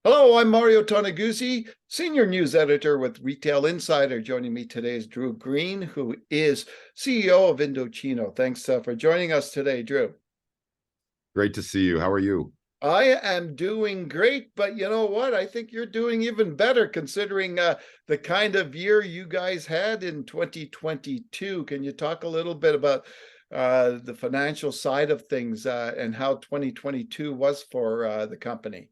Hello, I'm Mario Toneguzzi, Senior News Editor with Retail Insider. Joining me today is Drew Green, who is CEO of Indochino. Thanks for joining us today, Drew. Great to see you. How are you? I am doing great, but you know what? I think you're doing even better considering the kind of year you guys had in 2022. Can you talk a little bit about the financial side of things and how 2022 was for the company?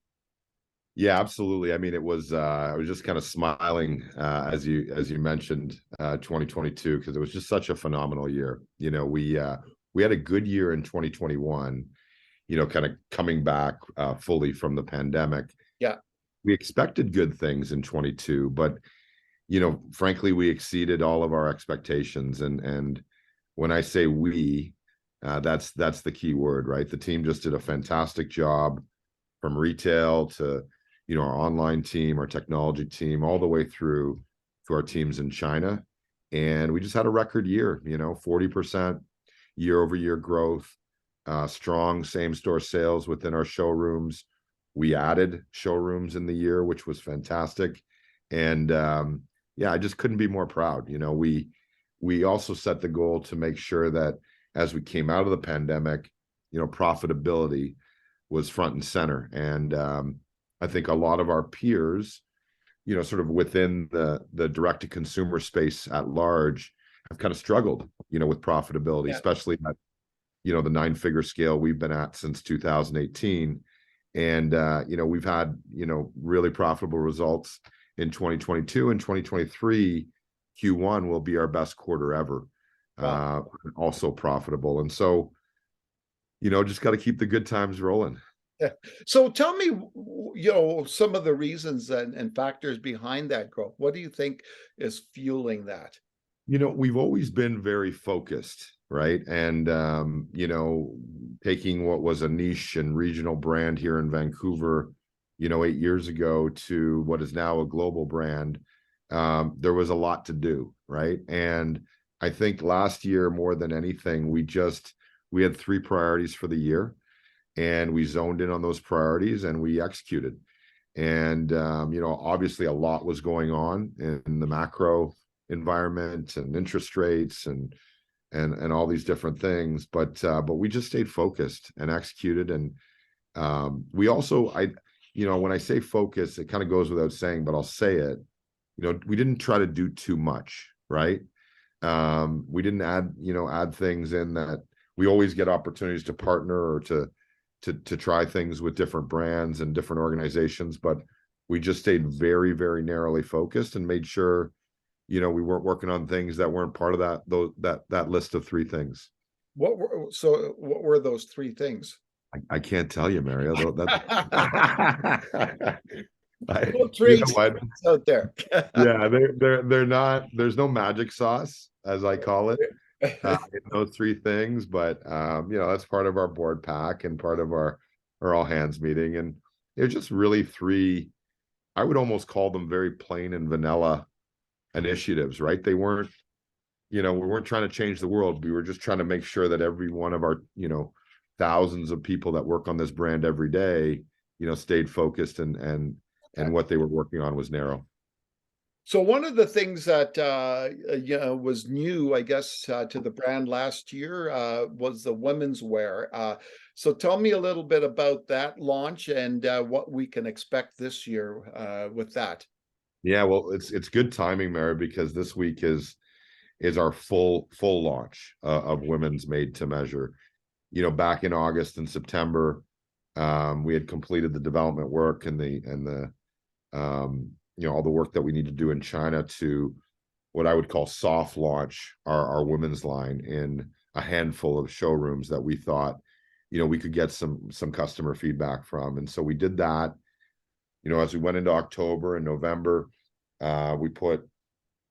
Yeah, absolutely. I mean, it was I was just kind of smiling as you mentioned 2022 because it was just such a phenomenal year. We had a good year in 2021, kind of coming back fully from the pandemic. Yeah. We expected good things in 22, but frankly, we exceeded all of our expectations. And when I say we, that's the key word, right? The team just did a fantastic job from retail to our online team, our technology team, all the way through to our teams in China. And we just had a record year, 40% year over year growth, strong same store sales within our showrooms. We added showrooms in the year, which was fantastic. And yeah, I just couldn't be more proud. We also set the goal to make sure that as we came out of the pandemic, profitability was front and center. And I think a lot of our peers, sort of within the direct-to-consumer space at large, have kind of struggled, with profitability, especially at, the 9-figure scale we've been at since 2018. And, we've had, really profitable results in 2022 and 2023. Q1 will be our best quarter ever, also profitable. And so, just got to keep the good times rolling. Yeah. So tell me, some of the reasons and factors behind that growth. What do you think is fueling that? We've always been very focused, right? And, taking what was a niche and regional brand here in Vancouver, 8 years ago to what is now a global brand, there was a lot to do, right? And I think last year, more than anything, we had 3 priorities for the year. And we zoned in on those priorities and we executed. And, obviously a lot was going on in the macro environment and interest rates and all these different things. But we just stayed focused and executed. And we also, when I say focus, it kind of goes without saying, but I'll say it, we didn't try to do too much, right? We didn't add things in that we always get opportunities to partner or to try things with different brands and different organizations, but we just stayed very, very narrowly focused and made sure, we weren't working on things that weren't part of that list of 3 things. What were those 3 things? I can't tell you, Mario. Trades out there. Yeah, they're not. There's no magic sauce, as I call it. In those 3 things, but that's part of our board pack and part of our all hands meeting. And it's just really 3, I would almost call them very plain and vanilla initiatives, right? They weren't, we weren't trying to change the world. We were just trying to make sure that every one of our, thousands of people that work on this brand every day, stayed focused and what they were working on was narrow. So one of the things that was new, I guess, to the brand last year was the women's wear. So tell me a little bit about that launch and what we can expect this year with that. Yeah, well, it's good timing, Mary, because this week is our full launch of women's made to measure. Back in August and September, we had completed the development work and the all the work that we need to do in China to what I would call soft launch our women's line in a handful of showrooms that we thought, we could get some customer feedback from. And so we did that. As we went into October and November, we put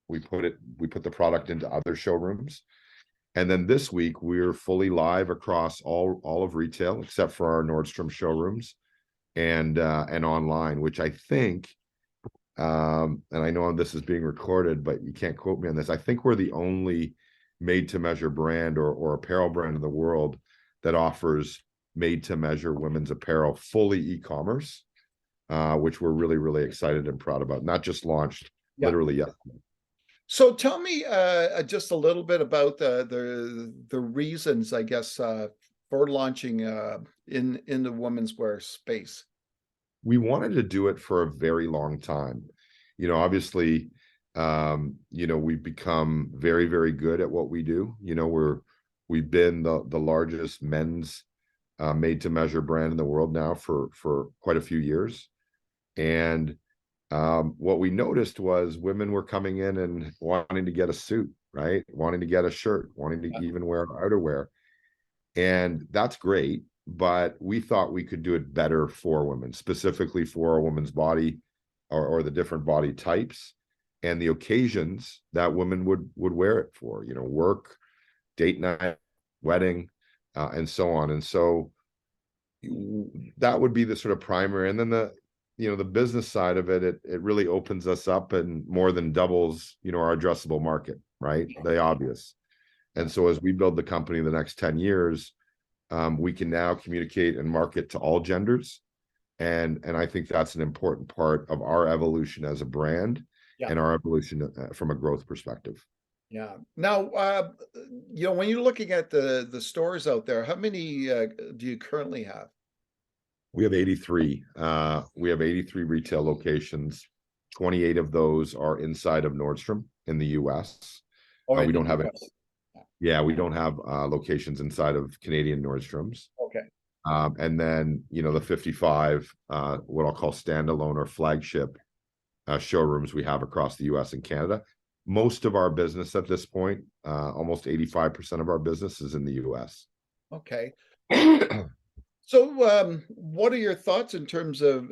the product into other showrooms. And then this week we're fully live across all of retail except for our Nordstrom showrooms and online, which I think, and I know this is being recorded, but you can't quote me on this. I think we're the only made to measure brand or apparel brand in the world that offers made to measure women's apparel fully e-commerce. which we're really, really excited and proud about. Not just launched Yeah. literally yesterday. So tell me just a little bit about the reasons, I guess, for launching in the women's wear space. We wanted to do it for a very long time. Obviously, we've become very, very good at what we do. We've been the largest men's made to measure brand in the world now for quite a few years. And what we noticed was women were coming in and wanting to get a suit, right? Wanting to get a shirt, wanting to even wear outerwear. And that's great, but we thought we could do it better for women, specifically for a woman's body, or the different body types and the occasions that women would wear it for, work, date night, wedding, and so on. And so that would be the sort of primary. And then the business side of it, it really opens us up and more than doubles, our addressable market, right? The obvious. And so as we build the company the next 10 years, we can now communicate and market to all genders. And I think that's an important part of our evolution as a brand, Yeah. and our evolution from a growth perspective. Yeah. Now, when you're looking at the stores out there, how many do you currently have? We have 83. We have 83 retail locations. 28 of those are inside of Nordstrom in the US. Oh, in We the don't have it. US. Yeah, we don't have locations inside of Canadian Nordstroms. Okay. And then, the 55, what I'll call standalone or flagship showrooms we have across the US and Canada. Most of our business at this point, almost 85% of our business is in the US. Okay. So, what are your thoughts in terms of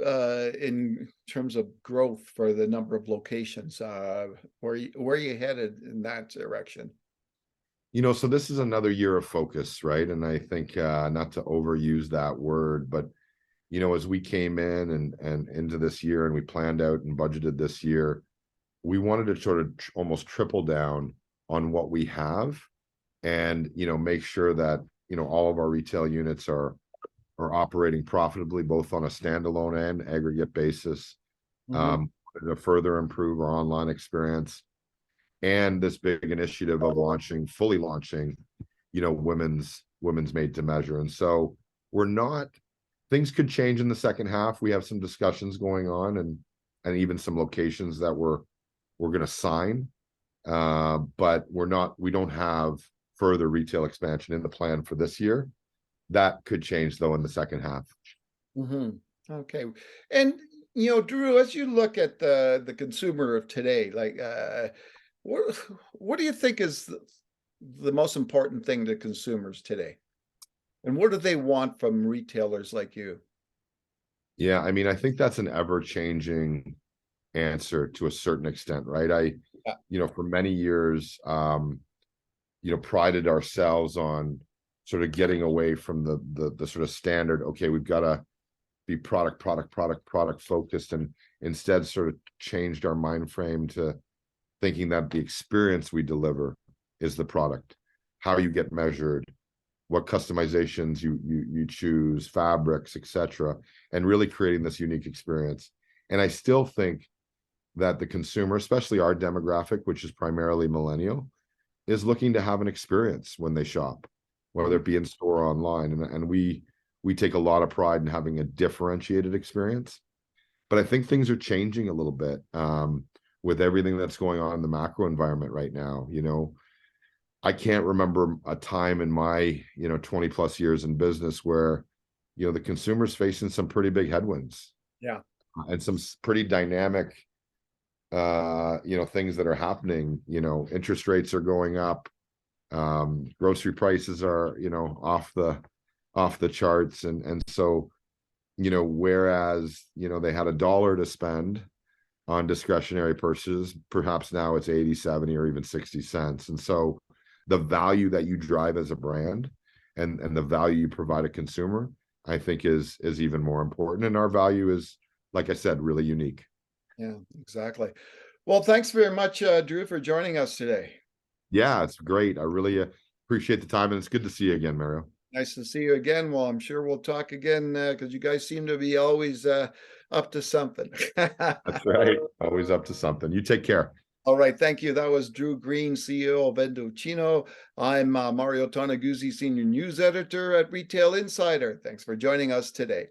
growth for the number of locations? Where are you headed in that direction? So this is another year of focus, right? And I think not to overuse that word, but as we came in and into this year and we planned out and budgeted this year, we wanted to sort of almost triple down on what we have, and make sure that all of our retail units are operating profitably, both on a standalone and aggregate basis. Mhm. To further improve our online experience, and this big initiative of fully launching, women's made to measure. And so things could change in the second half. We have some discussions going on, and even some locations that we're going to sign. But we don't have further retail expansion in the plan for this year. That could change though in the second half. Mhm. Okay. And, Drew, as you look at the consumer of today, like, what what do you think is the most important thing to consumers today? And what do they want from retailers like you? Yeah, I mean, I think that's an ever-changing answer to a certain extent, right? Yeah. For many years, prided ourselves on sort of getting away from the sort of standard, okay, we've got to be product focused, and instead sort of changed our mind frame to thinking that the experience we deliver is the product, how you get measured, what customizations you choose, fabrics, etc., and really creating this unique experience. And I still think that the consumer, especially our demographic, which is primarily millennial, is looking to have an experience when they shop, whether it be in store or online. And we take a lot of pride in having a differentiated experience. But I think things are changing a little bit with everything that's going on in the macro environment right now. I can't remember a time in my 20 plus years in business where the consumer's facing some pretty big headwinds. Yeah. And some pretty dynamic things that are happening. Interest rates are going up, grocery prices are off the charts, and so whereas they had $1 to spend on discretionary purchases, perhaps now it's 80, 70, or even 60 cents. And so the value that you drive as a brand, and the value you provide a consumer, I think is even more important. And our value is, like I said, really unique. Yeah, exactly. Well, thanks very much, Drew, for joining us today. Yeah, it's great. I really appreciate the time, and it's good to see you again, Mario. Nice to see you again. Well, I'm sure we'll talk again because you guys seem to be always up to something. That's right. Always up to something. You take care. All right, thank you. That was Drew Green, CEO of Indochino. I'm Mario Toneguzzi, Senior News Editor at Retail Insider. Thanks for joining us today.